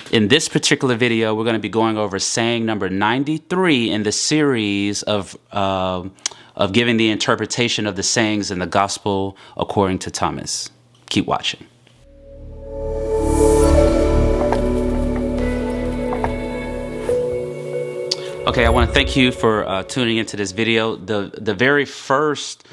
In this particular video, we're going to be going over saying number 93 in the series of giving the interpretation of the sayings in the Gospel according to Thomas. Keep watching. Okay, I want to thank you for tuning into this video. The very first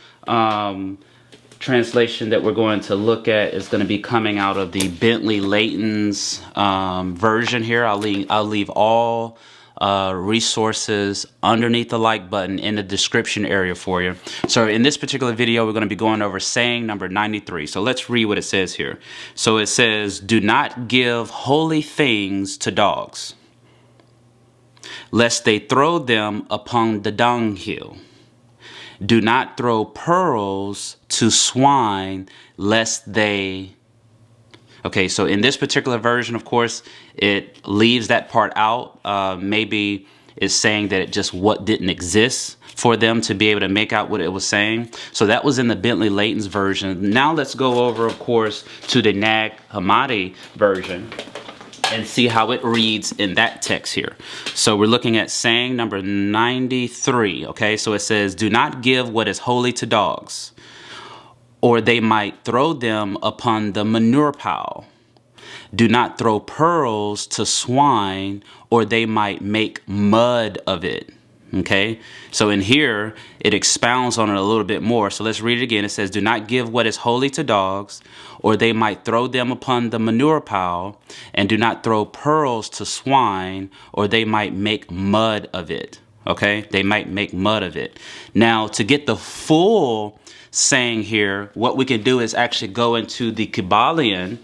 translation that we're going to look at is going to be coming out of the Bentley Leighton's version here. I'll leave all resources underneath the like button in the description area for you. So in this particular video, we're going to be going over saying number 93. So let's read what it says here. So it says, "Do not give holy things to dogs, lest they throw them upon the dunghill. Do not throw pearls to swine, lest they..." Okay, so in this particular version, of course, it leaves that part out. Maybe it's saying that it just didn't exist for them to be able to make out what it was saying. So that was in the Bentley Leighton's version. Now let's go over, of course, to the Nag Hammadi version and see how it reads in that text here. So we're looking at saying number 93, okay? So it says, "Do not give what is holy to dogs, or they might throw them upon the manure pile. Do not throw pearls to swine, or they might make mud of it." Okay, so in here, it expounds on it a little bit more. So let's read it again. It says, "Do not give what is holy to dogs, or they might throw them upon the manure pile, and do not throw pearls to swine, or they might make mud of it." Okay, they might make mud of it. Now, to get the full saying here, what we can do is actually go into the Kabalian.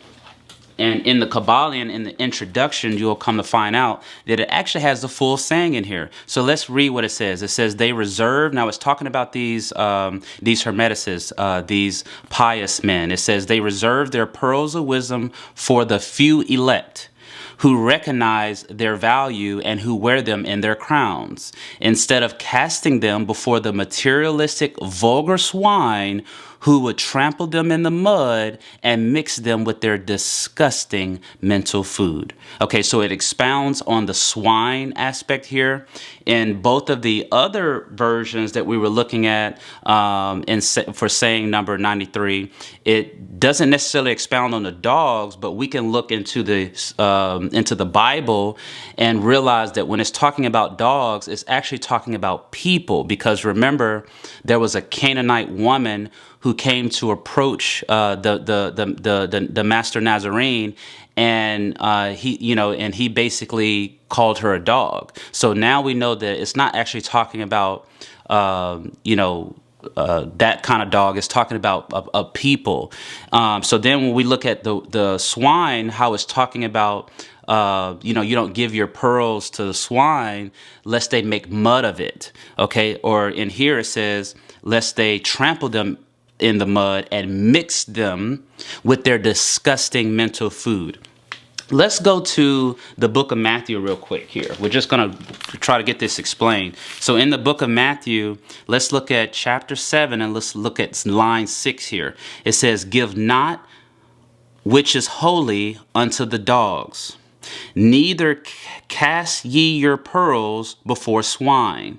And in the Kabalian, in the introduction, you'll come to find out that it actually has the full saying in here. So let's read what it says. It says, "They reserve..." Now it's talking about these hermeticists, these pious men. It says, "They reserve their pearls of wisdom for the few elect, who recognize their value and who wear them in their crowns, instead of casting them before the materialistic, vulgar swine who would trample them in the mud and mix them with their disgusting mental food." Okay, so it expounds on the swine aspect here. In both of the other versions that we were looking at for saying number 93, it doesn't necessarily expound on the dogs, but we can look into the Bible and realize that when it's talking about dogs, it's actually talking about people. Because remember, there was a Canaanite woman who came to approach the Master Nazarene, and he basically called her a dog. So now we know that it's not actually talking about that kind of dog. Is talking about a people. So then when we look at the swine, how it's talking about you don't give your pearls to the swine lest they make mud of it. Okay, or in here it says, "Lest they trample them in the mud and mix them with their disgusting mental food." Let's go to the book of Matthew real quick here. We're just going to try to get this explained. So in the book of Matthew, let's look at chapter 7 and let's look at line 6 here. It says, "Give not which is holy unto the dogs, neither cast ye your pearls before swine,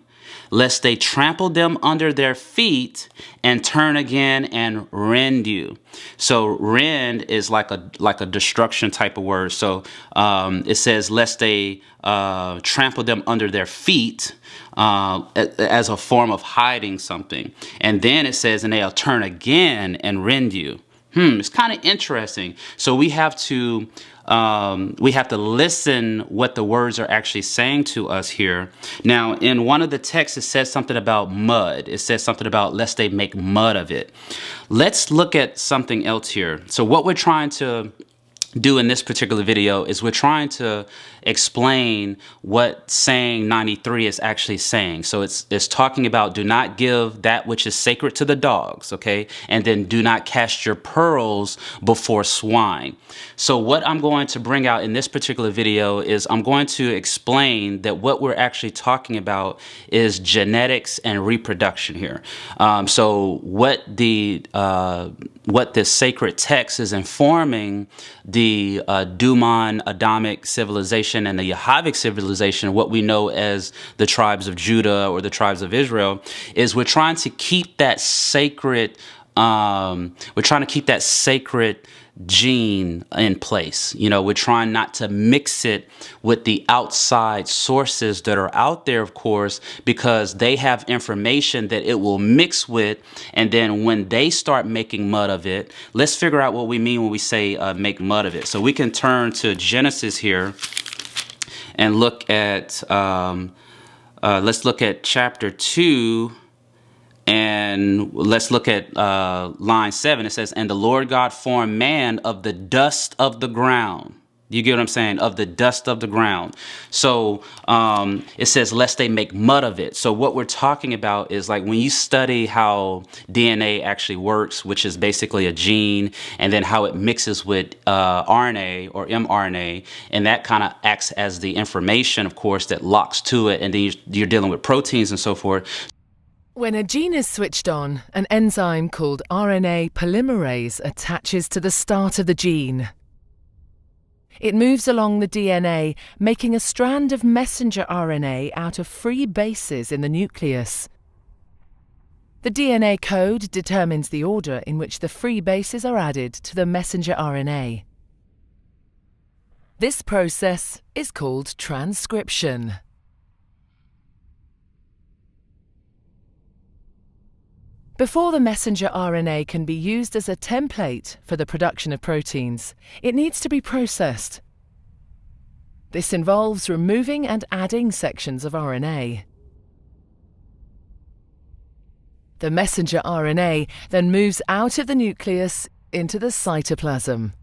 lest they trample them under their feet and turn again and rend you." So rend is like a destruction type of word. So it says, "Lest they trample them under their feet," as a form of hiding something. And then it says, "And they'll turn again and rend you." It's kind of interesting. So we have to listen what the words are actually saying to us here. Now, in one of the texts, it says something about mud. It says something about lest they make mud of it. Let's look at something else here. So what we're trying to do in this particular video is we're trying to explain what saying 93 is actually saying. So it's talking about do not give that which is sacred to the dogs, okay? And then do not cast your pearls before swine. So what I'm going to bring out in this particular video is I'm going to explain that what we're actually talking about is genetics and reproduction here. So what this sacred text is informing the Duman Adamic civilization and the Yahavic civilization, what we know as the tribes of Judah or the tribes of Israel, is we're trying to keep that sacred gene in place. You know, we're trying not to mix it with the outside sources that are out there, of course, because they have information that it will mix with. And then when they start making mud of it, let's figure out what we mean when we say make mud of it. So we can turn to Genesis here and look at, let's look at chapter 2. And let's look at line 7. It says, and the Lord God formed man of the dust of the ground. You get what I'm saying? Of the dust of the ground. So it says, lest they make mud of it. So what we're talking about is like when you study how DNA actually works, which is basically a gene, and then how it mixes with RNA or mRNA, and that kind of acts as the information, of course, that locks to it. And then you're dealing with proteins and so forth. When a gene is switched on, an enzyme called RNA polymerase attaches to the start of the gene. It moves along the DNA, making a strand of messenger RNA out of free bases in the nucleus. The DNA code determines the order in which the free bases are added to the messenger RNA. This process is called transcription. Before the messenger RNA can be used as a template for the production of proteins, it needs to be processed. This involves removing and adding sections of RNA. The messenger RNA then moves out of the nucleus into the cytoplasm.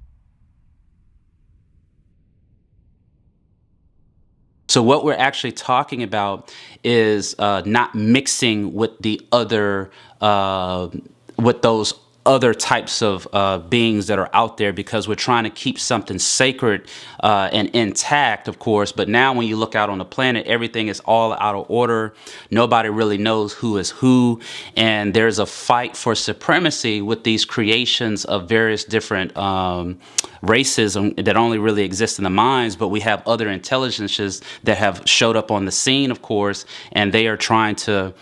So what we're actually talking about is not mixing with the other, with those other types of beings that are out there, because we're trying to keep something sacred and intact, of course. But now when you look out on the planet, everything is all out of order. Nobody really knows who is who. And there's a fight for supremacy with these creations of various different races that only really exist in the minds. But we have other intelligences that have showed up on the scene, of course, and they are trying to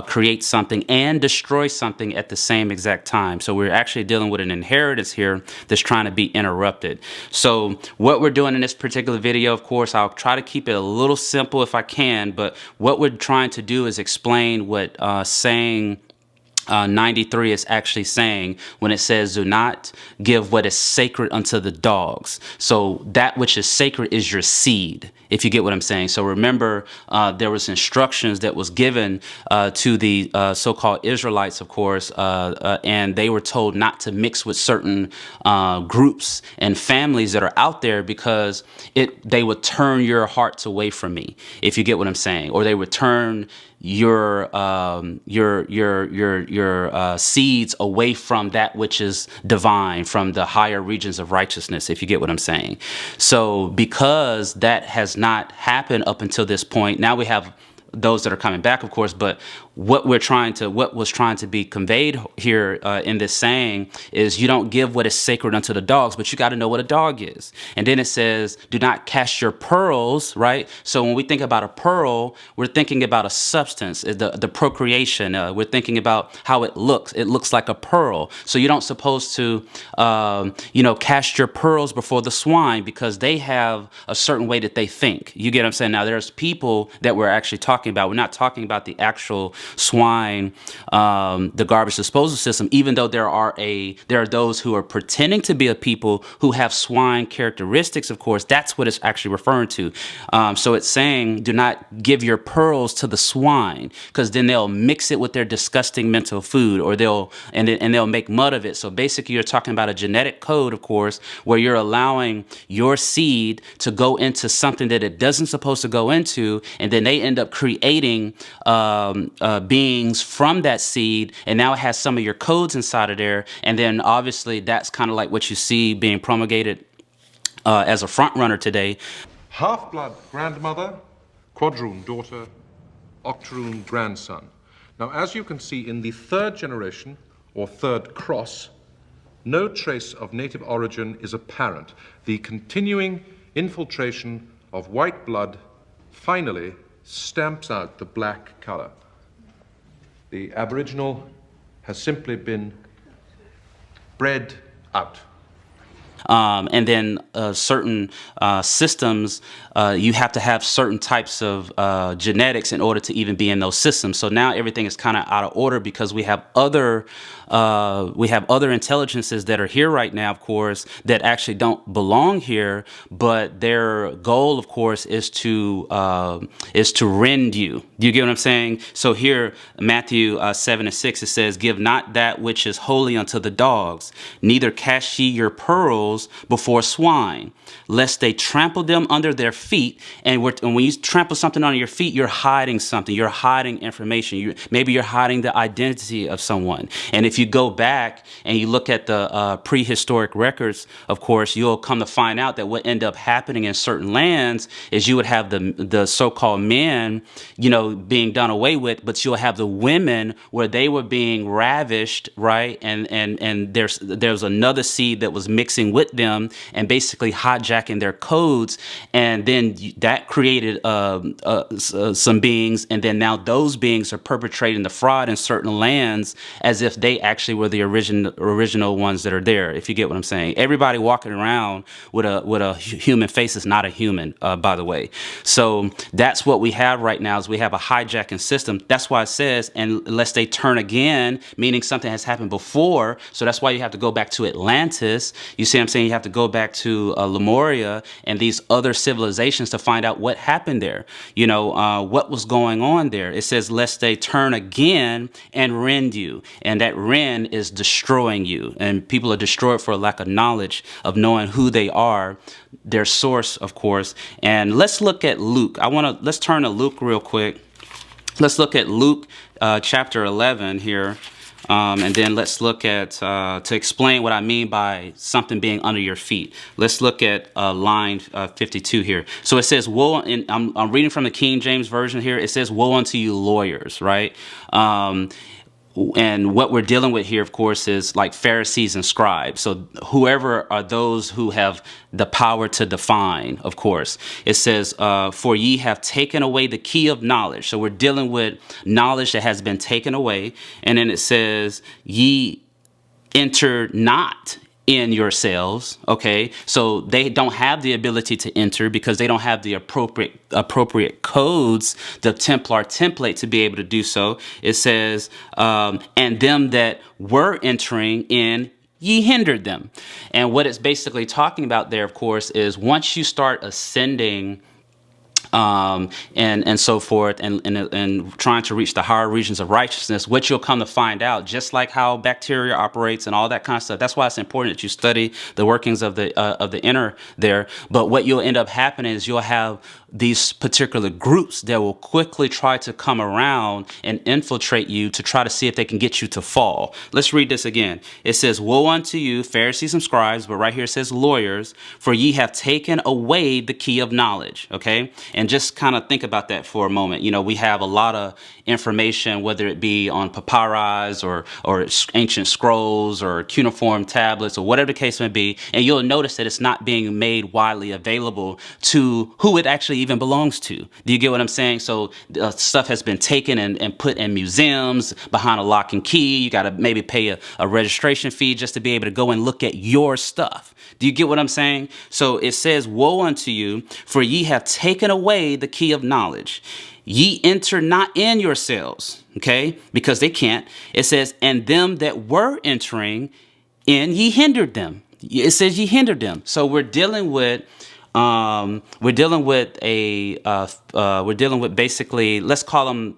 create something and destroy something at the same exact time. So we're actually dealing with an inheritance here that's trying to be interrupted. So what we're doing in this particular video, of course, I'll try to keep it a little simple if I can, but what we're trying to do is explain what saying 93 is actually saying when it says do not give what is sacred unto the dogs. So that which is sacred is your seed, if you get what I'm saying. So remember, there was instructions that was given to the so-called Israelites, of course, and they were told not to mix with certain groups and families that are out there, because they would turn your hearts away from me, if you get what I'm saying, or they would turn your seeds away from that which is divine, from the higher regions of righteousness, if you get what I'm saying. So because that has not happened up until this point, now we have those that are coming back, of course, but what was trying to be conveyed here in this saying is you don't give what is sacred unto the dogs, but you got to know what a dog is. And then it says, do not cast your pearls, right? So when we think about a pearl, we're thinking about a substance, the procreation. We're thinking about how it looks. It looks like a pearl. So you don't supposed to, cast your pearls before the swine, because they have a certain way that they think. You get what I'm saying? Now, there's people that we're actually talking talking about. We're not talking about the actual swine, the garbage disposal system, even though there are those who are pretending to be a people who have swine characteristics, of course. That's what it's actually referring to. So it's saying, do not give your pearls to the swine, because then they'll mix it with their disgusting mental food, or they'll make mud of it. So basically, you're talking about a genetic code, of course, where you're allowing your seed to go into something that it doesn't supposed to go into, and then they end up creating beings from that seed, and now it has some of your codes inside of there, and then obviously that's kind of like what you see being promulgated as a front runner today. Half-blood grandmother, quadroon daughter, octoroon grandson. Now, as you can see, in the third generation, or third cross, no trace of native origin is apparent. The continuing infiltration of white blood finally stamps out the black color. The Aboriginal has simply been bred out. And then certain systems, you have to have certain types of genetics in order to even be in those systems. So now everything is kind of out of order, because we have other intelligences that are here right now, of course, that actually don't belong here. But their goal, of course, is to rend you. Do you get what I'm saying? So here, Matthew 7:6, it says, "Give not that which is holy unto the dogs, neither cast ye your pearls before swine, lest they trample them under their feet." And when you trample something under your feet, you're hiding something. You're hiding information. Maybe you're hiding the identity of someone. And if you go back and you look at the prehistoric records, of course, you'll come to find out that what ended up happening in certain lands is you would have the so-called men, being done away with, but you'll have the women where they were being ravished, right? And there's another seed that was mixing with them and basically hijacking their codes, and then that created some beings, and then now those beings are perpetrating the fraud in certain lands as if they actually were the original ones that are there. If you get what I'm saying, everybody walking around with a human face is not a human, by the way. So that's what we have right now, is we have a hijacking system. That's why it says, unless they turn again, meaning something has happened before. So that's why you have to go back to Atlantis. You see what I'm saying? You have to go back to Lemuria and these other civilizations to find out what happened there. What was going on there. It says, lest they turn again and rend you. And that rend is destroying you. And people are destroyed for a lack of knowledge of knowing who they are, their source, of course. And let's look at Luke. Let's turn to Luke real quick. Let's look at Luke chapter 11 here. And then let's look at, to explain what I mean by something being under your feet. Let's look at line 52 here. So it says, woe, and I'm reading from the King James Version here. It says, woe unto you lawyers, right? And what we're dealing with here, of course, is like Pharisees and scribes. So whoever are those who have the power to define, of course. It says, for ye have taken away the key of knowledge. So we're dealing with knowledge that has been taken away. And then it says, ye enter not in yourselves. Okay, so they don't have the ability to enter because they don't have the appropriate codes, the Templar template to be able to do so. It says, and them that were entering in, ye hindered them. And what it's basically talking about there, of course, is once you start ascending and so forth, and trying to reach the higher regions of righteousness, what you'll come to find out, just like how bacteria operates and all that kind of stuff. That's why it's important that you study the workings of the inner there. But what you'll end up happening is you'll have these particular groups that will quickly try to come around and infiltrate you to try to see if they can get you to fall. Let's read this again. It says, woe unto you, Pharisees and scribes, but right here it says lawyers, for ye have taken away the key of knowledge. Okay? And just kind of think about that for a moment. We have a lot of information, whether it be on papyri or ancient scrolls or cuneiform tablets or whatever the case may be, and you'll notice that it's not being made widely available to who it actually even belongs to. Do you get what I'm saying? So stuff has been taken and put in museums behind a lock and key. You got to maybe pay a registration fee just to be able to go and look at your stuff. Do you get what I'm saying? So it says, woe unto you, for ye have taken away the key of knowledge. Ye enter not in yourselves, okay? Because they can't. It says, and them that were entering in, ye hindered them. It says ye hindered them. So we're dealing with basically, let's call them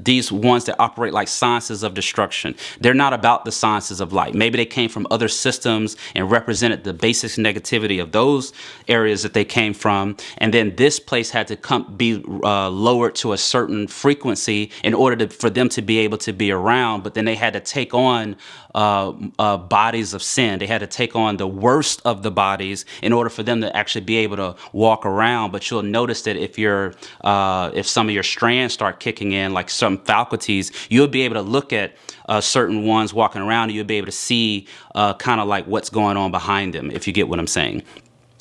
these ones that operate like sciences of destruction. They're not about the sciences of light. Maybe they came from other systems and represented the basic negativity of those areas that they came from, and then this place had to be lowered to a certain frequency in order for them to be able to be around. But then they had to take on bodies of sin. They had to take on the worst of the bodies in order for them to actually be able to walk around. But you'll notice that if some of your strands start kicking in, like some faculties, you'll be able to look at certain ones walking around, and you'll be able to see kind of like what's going on behind them, if you get what I'm saying.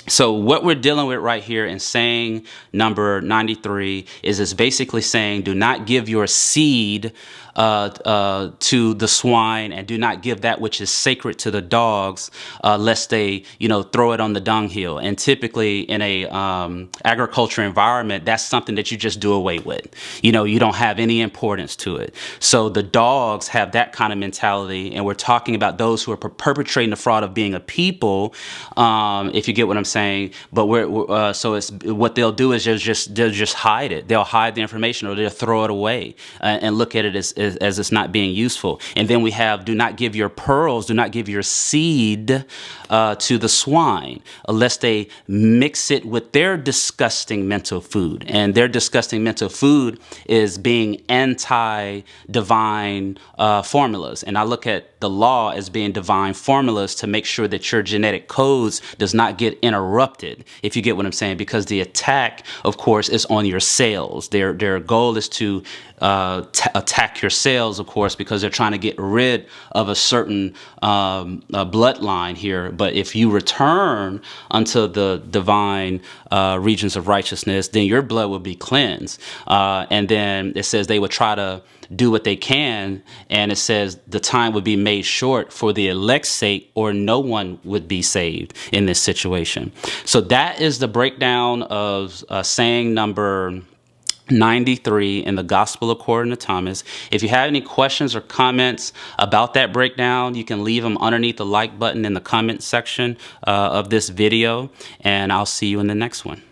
So what we're dealing with right here in saying number 93 is it's basically saying, do not give your seed to the swine, and do not give that which is sacred to the dogs, lest they, throw it on the dunghill. And typically in a agriculture environment, that's something that you just do away with. You don't have any importance to it. So the dogs have that kind of mentality, and we're talking about those who are perpetrating the fraud of being a people, if you get what I'm saying. But so it's what they'll do is they'll just hide it. They'll hide the information, or they'll throw it away and look at it as it's not being useful. And then we have, do not give your pearls, do not give your seed to the swine, lest they mix it with their disgusting mental food. And their disgusting mental food is being anti-divine formulas. And I look at the law as being divine formulas to make sure that your genetic codes does not get interrupted, if you get what I'm saying, because the attack, of course, is on your cells. Their goal is to attack your cells, of course, because they're trying to get rid of a certain bloodline here. But if you return unto the divine regions of righteousness, then your blood will be cleansed. And then it says they would try to do what they can, and it says the time would be made short for the elect's sake, or no one would be saved in this situation. So that is the breakdown of saying number 93 in the Gospel according to Thomas. If you have any questions or comments about that breakdown, you can leave them underneath the like button in the comment section of this video, and I'll see you in the next one.